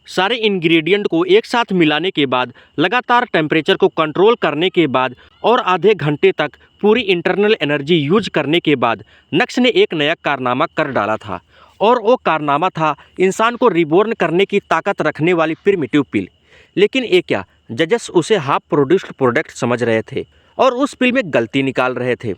सारे इंग्रेडिएंट को एक साथ मिलाने के बाद, लगातार टेम्परेचर को कंट्रोल करने के बाद और आधे घंटे तक पूरी इंटरनल एनर्जी यूज करने के बाद नक्श ने एक नया कारनामा कर डाला था। और वो कारनामा था इंसान को रिबॉर्न करने की ताकत रखने वाली प्रिमिटिव पिल। लेकिन ये क्या, जजेस उसे हाफ प्रोड्यूस्ड प्रोडक्ट समझ रहे थे और उस पिल में गलती निकाल रहे थे।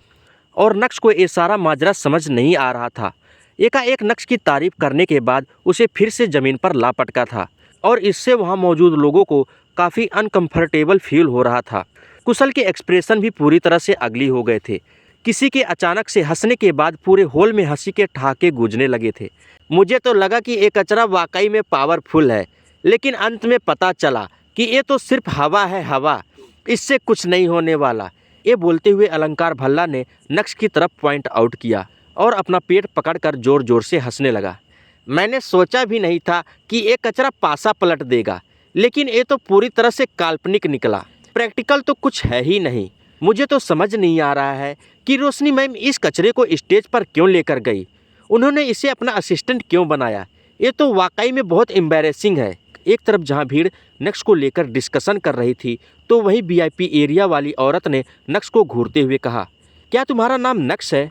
और नक्श को ये सारा माजरा समझ नहीं आ रहा था। एकाएक नक्श की तारीफ करने के बाद उसे फिर से ज़मीन पर ला पटका था और इससे वहाँ मौजूद लोगों को काफ़ी अनकंफर्टेबल फील हो रहा था। कुशल के एक्सप्रेशन भी पूरी तरह से अगली हो गए थे। किसी के अचानक से हंसने के बाद पूरे हॉल में हंसी के ठहाके गूंजने लगे थे। मुझे तो लगा कि ये कचरा वाकई में पावरफुल है, लेकिन अंत में पता चला कि ये तो सिर्फ हवा है, हवा, इससे कुछ नहीं होने वाला। ये बोलते हुए अलंकार भल्ला ने नक्श की तरफ पॉइंट आउट किया और अपना पेट पकड़कर जोर जोर से हंसने लगा। मैंने सोचा भी नहीं था कि ये कचरा पासा पलट देगा, लेकिन ये तो पूरी तरह से काल्पनिक निकला। प्रैक्टिकल तो कुछ है ही नहीं। मुझे तो समझ नहीं आ रहा है कि रोशनी मैम इस कचरे को स्टेज पर क्यों लेकर गई। उन्होंने इसे अपना असिस्टेंट क्यों बनाया। ये तो वाकई में बहुत एम्बैरेसिंग है। एक तरफ जहाँ भीड़ नक्श को लेकर डिस्कशन कर रही थी, तो वहीं वीआईपी एरिया वाली औरत ने नक्श को घूरते हुए कहा, क्या तुम्हारा नाम नक्श है?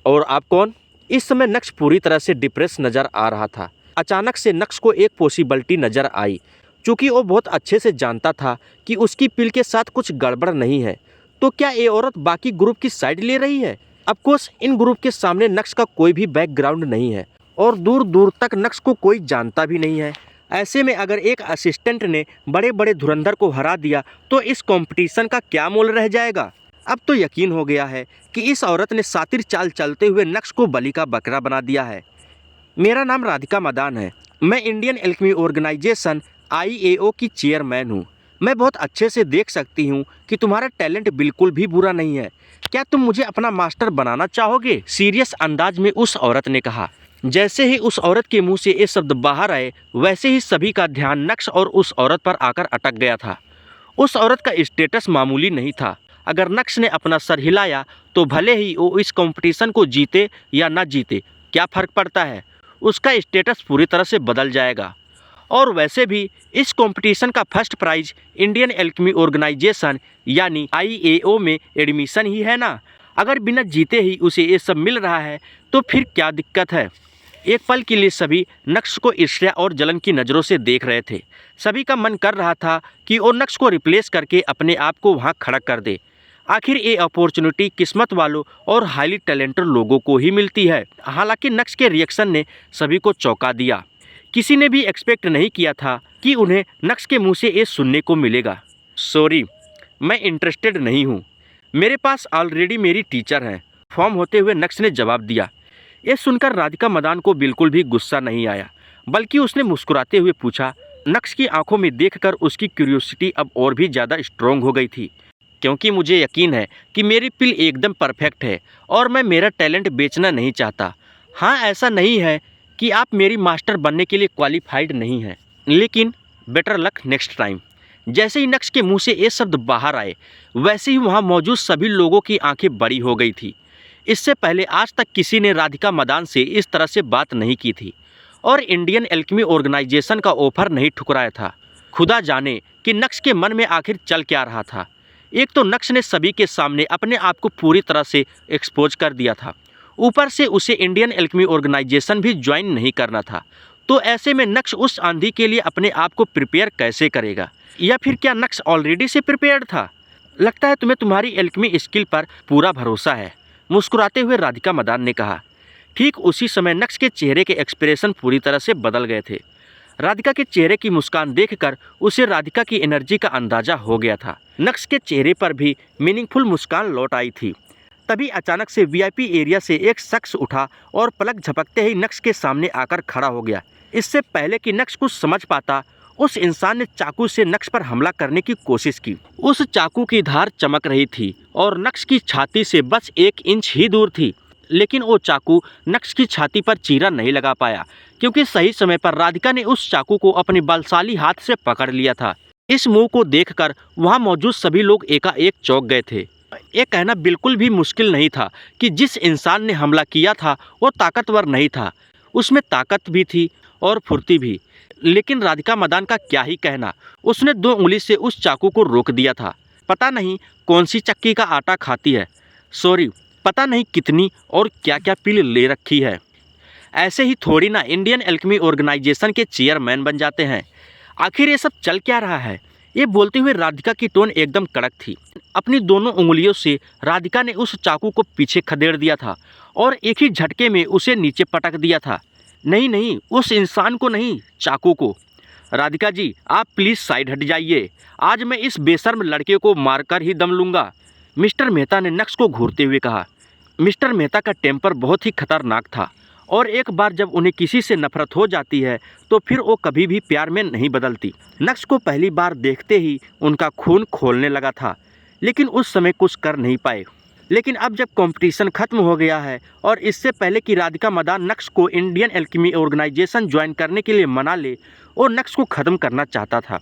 और आप कौन? इस समय नक्श पूरी तरह से डिप्रेस नज़र आ रहा था। अचानक से नक्श को एक पॉसिबिलिटी नज़र आई। चूँकि वो बहुत अच्छे से जानता था कि उसकी पिल के साथ कुछ गड़बड़ नहीं है, तो क्या ये औरत बाकी ग्रुप की साइड ले रही है? ऑफकोर्स इन ग्रुप के सामने नक्श का कोई भी बैकग्राउंड नहीं है और दूर दूर तक नक्श को कोई जानता भी नहीं है। ऐसे में अगर एक असिस्टेंट ने बड़े बड़े धुरंधर को हरा दिया तो इस कंपटीशन का क्या मोल रह जाएगा। अब तो यकीन हो गया है कि इस औरत ने शातिर चाल चलते हुए नक्श को बलि का बकरा बना दिया है। मेरा नाम राधिका मदान है। मैं इंडियन एल्केमी ऑर्गेनाइजेशन IAO की चेयरमैन हूँ। मैं बहुत अच्छे से देख सकती हूँ कि तुम्हारा टैलेंट बिल्कुल भी बुरा नहीं है। क्या तुम मुझे अपना मास्टर बनाना चाहोगे? सीरियस अंदाज में उस औरत ने कहा। जैसे ही उस औरत के मुंह से ये शब्द बाहर आए, वैसे ही सभी का ध्यान नक्श और उस औरत पर आकर अटक गया था। उस औरत का स्टेटस मामूली नहीं था। अगर नक्श ने अपना सर हिलाया तो भले ही वो इस कंपटीशन को जीते या ना जीते, क्या फ़र्क पड़ता है। उसका स्टेटस पूरी तरह से बदल जाएगा। और वैसे भी इस कंपटीशन का first prize Indian alchemy organisation यानी IAO में एडमिशन ही है ना। अगर बिना जीते ही उसे ये सब मिल रहा है तो फिर क्या दिक्कत है। एक पल के लिए सभी नक्श को ईर्ष्या और जलन की नज़रों से देख रहे थे। सभी का मन कर रहा था कि वो नक्श को रिप्लेस करके अपने आप को वहाँ खड़ा कर दे। आखिर ये अपॉर्चुनिटी किस्मत वालों और हाईली टैलेंटेड लोगों को ही मिलती है। हालांकि नक्श के रिएक्शन ने सभी को चौंका दिया। किसी ने भी एक्सपेक्ट नहीं किया था कि उन्हें नक्श के मुंह से ये सुनने को मिलेगा। सॉरी, मैं इंटरेस्टेड नहीं हूँ। मेरे पास ऑलरेडी मेरी टीचर हैं, फॉर्म होते हुए नक्श ने जवाब दिया। ये सुनकर राधिका मदान को बिल्कुल भी गुस्सा नहीं आया, बल्कि उसने मुस्कुराते हुए पूछा। नक्श की आंखों में देखकर उसकी क्यूरियोसिटी अब और भी ज़्यादा स्ट्रॉन्ग हो गई थी, क्योंकि मुझे यकीन है कि मेरी पिल एकदम परफेक्ट है और मैं मेरा टैलेंट बेचना नहीं चाहता। हाँ, ऐसा नहीं है कि आप मेरी मास्टर बनने के लिए क्वालिफाइड नहीं हैं, लेकिन बेटर लक नेक्स्ट टाइम। जैसे ही नक्श के मुंह से ये शब्द बाहर आए, वैसे ही वहाँ मौजूद सभी लोगों की आंखें बड़ी हो गई थी। इससे पहले आज तक किसी ने राधिका मदान से इस तरह से बात नहीं की थी और इंडियन एल्केमी ऑर्गेनाइजेशन का ऑफर नहीं ठुकराया था। खुदा जाने कि नक्श के मन में आखिर चल क्या रहा था। एक तो नक्श ने सभी के सामने अपने आप को पूरी तरह से एक्सपोज कर दिया था, ऊपर से उसे इंडियन एल्केमी ऑर्गेनाइजेशन भी ज्वाइन नहीं करना था। तो ऐसे में नक्श उस आंधी के लिए अपने आप को प्रिपेयर कैसे करेगा? या फिर क्या नक्श ऑलरेडी से प्रिपेयर्ड था? लगता है तुम्हें तुम्हारी एल्केमी स्किल पर पूरा भरोसा है, मुस्कुराते हुए राधिका मदान ने कहा। ठीक उसी समय नक्श के चेहरे के एक्सप्रेशन पूरी तरह से बदल गए थे। राधिका के चेहरे की मुस्कान देखकर उसे राधिका की एनर्जी का अंदाजा हो गया था। नक्श के चेहरे पर भी मीनिंगफुल मुस्कान लौट आई थी। तभी अचानक से वीआईपी एरिया से एक शख्स उठा और पलक झपकते ही नक्श के सामने आकर खड़ा हो गया। इससे पहले कि नक्श कुछ समझ पाता, उस इंसान ने चाकू से नक्श पर हमला करने की कोशिश की। उस चाकू की धार चमक रही थी और नक्श की छाती से बस 1 इंच ही दूर थी, लेकिन वो चाकू नक्श की छाती पर चीरा नहीं लगा पाया, क्योंकि सही समय पर राधिका ने उस चाकू को अपने बलशाली हाथ से पकड़ लिया था। इस मूव को देखकर वहाँ मौजूद सभी लोग एकाएक चौंक गए थे। ये कहना बिल्कुल भी मुश्किल नहीं था कि जिस इंसान ने हमला किया था वो ताकतवर नहीं था। उसमें ताकत भी थी और फुर्ती भी। लेकिन राधिका मदान का क्या ही कहना, उसने 2 उंगली से उस चाकू को रोक दिया था। पता नहीं कौन सी चक्की का आटा खाती है, सॉरी, पता नहीं कितनी और क्या क्या पिल ले रखी है। ऐसे ही थोड़ी ना इंडियन एल्केमी ऑर्गेनाइजेशन के चेयरमैन बन जाते हैं। आखिर ये सब चल क्या रहा है? ये बोलते हुए राधिका की टोन एकदम कड़क थी। अपनी दोनों उंगलियों से राधिका ने उस चाकू को पीछे खदेड़ दिया था और एक ही झटके में उसे नीचे पटक दिया था। नहीं नहीं, उस इंसान को नहीं, चाकू को। राधिका जी, आप प्लीज़ साइड हट जाइए। आज मैं इस बेशर्म लड़के को मारकर ही दम लूँगा, मिस्टर मेहता ने नक्श को घूरते हुए कहा। मिस्टर मेहता का टेम्पर बहुत ही खतरनाक था और एक बार जब उन्हें किसी से नफरत हो जाती है तो फिर वो कभी भी प्यार में नहीं बदलती। नक्श को पहली बार देखते ही उनका खून खोलने लगा था, लेकिन उस समय कुछ कर नहीं पाए। लेकिन अब जब कंपटीशन खत्म हो गया है और इससे पहले कि राधिका मदान नक्श को इंडियन एल्केमी ऑर्गेनाइजेशन ज्वाइन करने के लिए मना ले, वो नक्श को ख़त्म करना चाहता था।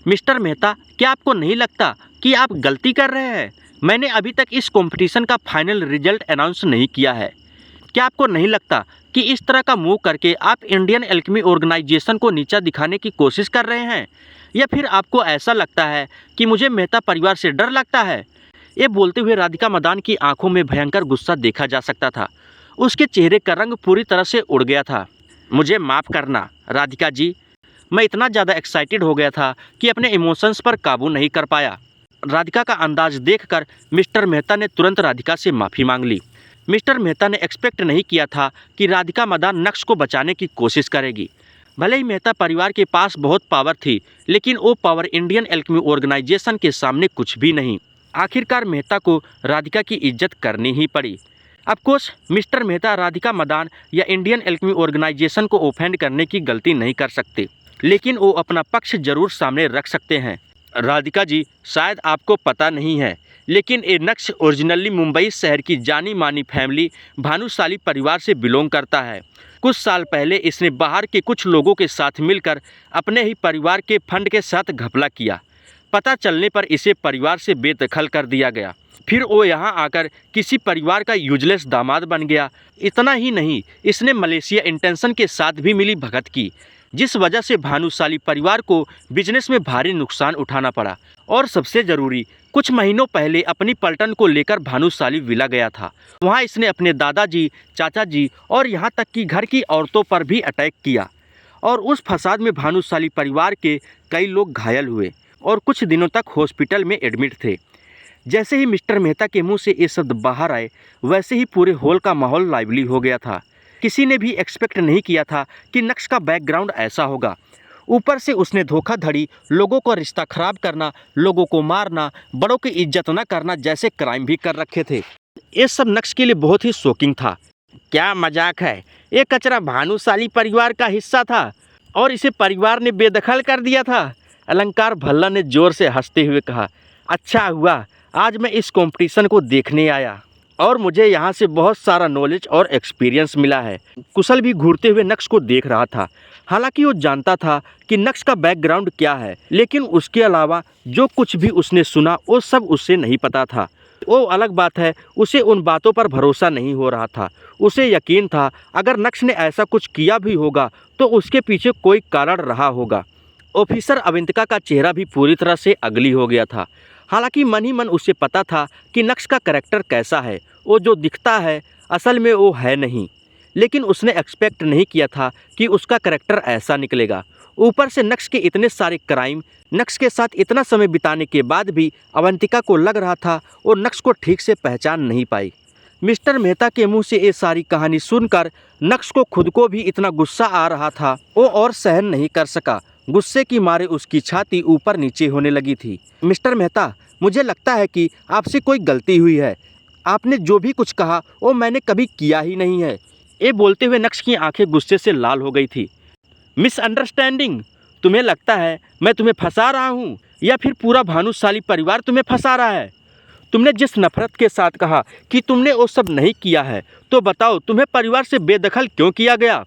मिस्टर मेहता, क्या आपको नहीं लगता कि आप गलती कर रहे हैं? मैंने अभी तक इस कंपटीशन का फाइनल रिजल्ट अनाउंस नहीं किया है। क्या आपको नहीं लगता कि इस तरह का मूव करके आप इंडियन एल्केमी ऑर्गेनाइजेशन को नीचा दिखाने की कोशिश कर रहे हैं? या फिर आपको ऐसा लगता है कि मुझे मेहता परिवार से डर लगता है? ये बोलते हुए राधिका मदान की आंखों में भयंकर गुस्सा देखा जा सकता था। उसके चेहरे का रंग पूरी तरह से उड़ गया था। मुझे माफ़ करना राधिका जी, मैं इतना ज़्यादा एक्साइटेड हो गया था कि अपने इमोशंस पर काबू नहीं कर पाया। राधिका का अंदाज देखकर मिस्टर मेहता ने तुरंत राधिका से माफ़ी मांग ली। मिस्टर मेहता ने एक्सपेक्ट नहीं किया था कि राधिका मदान नक्श को बचाने की कोशिश करेगी। भले ही मेहता परिवार के पास बहुत पावर थी, लेकिन वो पावर इंडियन एल्केमी ऑर्गेनाइजेशन के सामने कुछ भी नहीं। आखिरकार मेहता को राधिका की इज्जत करनी ही पड़ी। ऑफकोर्स मिस्टर मेहता राधिका मदान या इंडियन एल्केमी ऑर्गेनाइजेशन को ऑफेंड करने की गलती नहीं कर सकते, लेकिन वो अपना पक्ष जरूर सामने रख सकते हैं। राधिका जी, शायद आपको पता नहीं है, लेकिन ये नक्श ओरिजिनली मुंबई शहर की जानी मानी फैमिली भानुशाली परिवार से बिलोंग करता है। कुछ साल पहले इसने बाहर के कुछ लोगों के साथ मिलकर अपने ही परिवार के फंड के साथ घपला किया। पता चलने पर इसे परिवार से बेदखल कर दिया गया। फिर वो यहाँ आकर किसी परिवार का यूजलेस दामाद बन गया। इतना ही नहीं, इसने मलेशिया इंटेंशन के साथ भी मिली भगत की, जिस वजह से भानुशाली परिवार को बिजनेस में भारी नुकसान उठाना पड़ा। और सबसे ज़रूरी, कुछ महीनों पहले अपनी पलटन को लेकर भानुशाली विला गया था। वहाँ इसने अपने दादाजी, चाचा जी और यहाँ तक कि घर की औरतों पर भी अटैक किया और उस फसाद में भानुशाली परिवार के कई लोग घायल हुए और कुछ दिनों तक हॉस्पिटल में एडमिट थे। जैसे ही मिस्टर मेहता के मुंह से ये शब्द बाहर आए, वैसे ही पूरे हॉल का माहौल लाइवली हो गया था। किसी ने भी एक्सपेक्ट नहीं किया था कि नक्श का बैकग्राउंड ऐसा होगा। ऊपर से उसने धोखाधड़ी, लोगों का रिश्ता खराब करना, लोगों को मारना, बड़ों की इज्जत न करना जैसे क्राइम भी कर रखे थे। ये सब नक्श के लिए बहुत ही शॉकिंग था। क्या मजाक है, ये कचरा भानुशाली परिवार का हिस्सा था और इसे परिवार ने बेदखल कर दिया था। अलंकार भल्ला ने जोर से हंसते हुए कहा, अच्छा हुआ आज मैं इस कंपटीशन को देखने आया और मुझे यहाँ से बहुत सारा नॉलेज और एक्सपीरियंस मिला है। कुशल भी घूरते हुए नक्श को देख रहा था। हालांकि वो जानता था कि नक्श का बैकग्राउंड क्या है, लेकिन उसके अलावा जो कुछ भी उसने सुना वो सब उससे नहीं पता था। वो अलग बात है, उसे उन बातों पर भरोसा नहीं हो रहा था। उसे यकीन था अगर नक्श ने ऐसा कुछ किया भी होगा तो उसके पीछे कोई कारण रहा होगा। ऑफिसर अविंतिका का चेहरा भी पूरी तरह से अगली हो गया था। हालांकि मन ही मन उसे पता था कि नक्श का करैक्टर कैसा है। वो जो दिखता है असल में वो है नहीं, लेकिन उसने एक्सपेक्ट नहीं किया था कि उसका करैक्टर ऐसा निकलेगा। ऊपर से नक्श के इतने सारे क्राइम, नक्श के साथ इतना समय बिताने के बाद भी अवंतिका को लग रहा था वो नक्श को ठीक से पहचान नहीं पाई। मिस्टर मेहता के मुंह से ये सारी कहानी सुनकर नक्श को खुद को भी इतना गुस्सा आ रहा था, वो और सहन नहीं कर सका। गुस्से की मारे उसकी छाती ऊपर नीचे होने लगी थी। मिस्टर मेहता, मुझे लगता है कि आपसे कोई गलती हुई है। आपने जो भी कुछ कहा वो मैंने कभी किया ही नहीं है। ये बोलते हुए नक्श की आंखें गुस्से से लाल हो गई थी। मिसअंडरस्टैंडिंग, तुम्हें लगता है मैं तुम्हें फंसा रहा हूँ या फिर पूरा भानुशाली परिवार तुम्हें फंसा रहा है? तुमने जिस नफरत के साथ कहा कि तुमने वो सब नहीं किया है, तो बताओ तुम्हें परिवार से बेदखल क्यों किया गया?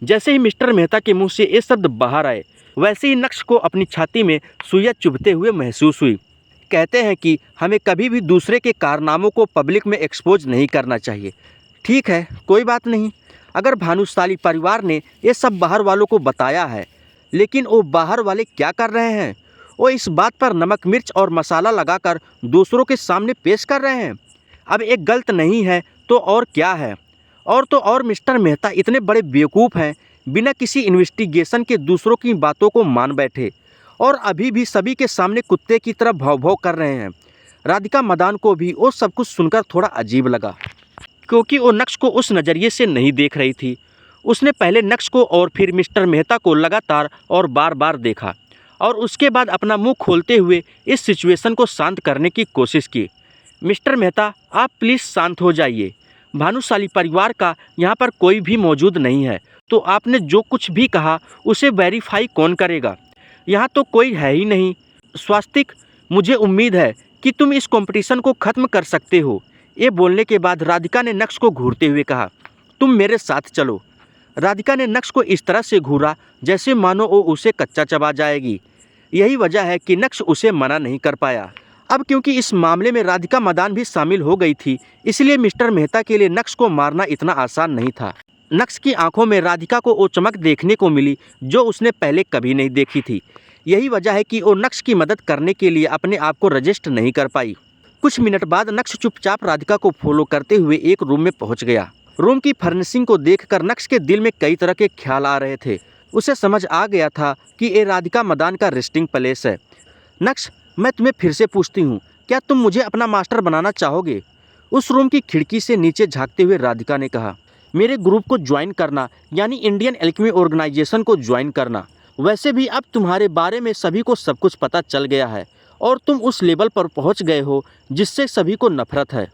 जैसे ही मिस्टर मेहता के मुंह से ये शब्द बाहर आए, वैसे ही नक्श को अपनी छाती में सुइयां चुभते हुए महसूस हुई। कहते हैं कि हमें कभी भी दूसरे के कारनामों को पब्लिक में एक्सपोज नहीं करना चाहिए। ठीक है, कोई बात नहीं। अगर भानुशाली परिवार ने ये सब बाहर वालों को बताया है लेकिन वो बाहर वाले क्या कर रहे हैं? वो इस बात पर नमक मिर्च और मसाला लगाकर दूसरों के सामने पेश कर रहे हैं। अब एक गलत नहीं है तो और क्या है? और तो और मिस्टर मेहता इतने बड़े बेवकूफ़ हैं, बिना किसी इन्वेस्टिगेशन के दूसरों की बातों को मान बैठे और अभी भी सभी के सामने कुत्ते की तरह भौं भौं कर रहे हैं। राधिका मदान को भी वो सब कुछ सुनकर थोड़ा अजीब लगा, क्योंकि वो नक्श को उस नज़रिए से नहीं देख रही थी। उसने पहले नक्श को और फिर मिस्टर मेहता को लगातार और बार बार देखा और उसके बाद अपना मुंह खोलते हुए इस सिचुएशन को शांत करने की कोशिश की। मिस्टर मेहता, आप प्लीज़ शांत हो जाइए। भानुशाली परिवार का यहाँ पर कोई भी मौजूद नहीं है, तो आपने जो कुछ भी कहा उसे वेरीफाई कौन करेगा? यहाँ तो कोई है ही नहीं। स्वास्तिक, मुझे उम्मीद है कि तुम इस कंपटीशन को ख़त्म कर सकते हो। ये बोलने के बाद राधिका ने नक्श को घूरते हुए कहा, तुम मेरे साथ चलो। राधिका ने नक्श को इस तरह से घूरा जैसे मानो वो उसे कच्चा चबा जाएगी। यही वजह है कि नक्श उसे मना नहीं कर पाया। अब क्योंकि इस मामले में राधिका मदान भी शामिल हो गई थी, इसलिए मिस्टर मेहता के लिए नक्श को मारना इतना आसान नहीं था। नक्श की आंखों में राधिका को वो चमक देखने को मिली जो उसने पहले कभी नहीं देखी थी। यही वजह है कि वो नक्श की मदद करने के लिए अपने आप को रजिस्ट नहीं कर पाई। कुछ मिनट बाद नक्श चुपचाप राधिका को फॉलो करते हुए एक रूम में पहुंच गया। रूम की फर्निशिंग को देखकर नक्श के दिल में कई तरह के ख्याल आ रहे थे। उसे समझ आ गया था कि ये राधिका मदान का रेस्टिंग प्लेस है। नक्श, मैं तुम्हें फिर से पूछती हूँ, क्या तुम मुझे अपना मास्टर बनाना चाहोगे? उस रूम की खिड़की से नीचे झांकते हुए राधिका ने कहा, मेरे ग्रुप को ज्वाइन करना यानी इंडियन एल्केमी ऑर्गेनाइजेशन को ज्वाइन करना। वैसे भी अब तुम्हारे बारे में सभी को सब कुछ पता चल गया है और तुम उस लेवल पर पहुंच गए हो जिससे सभी को नफरत है।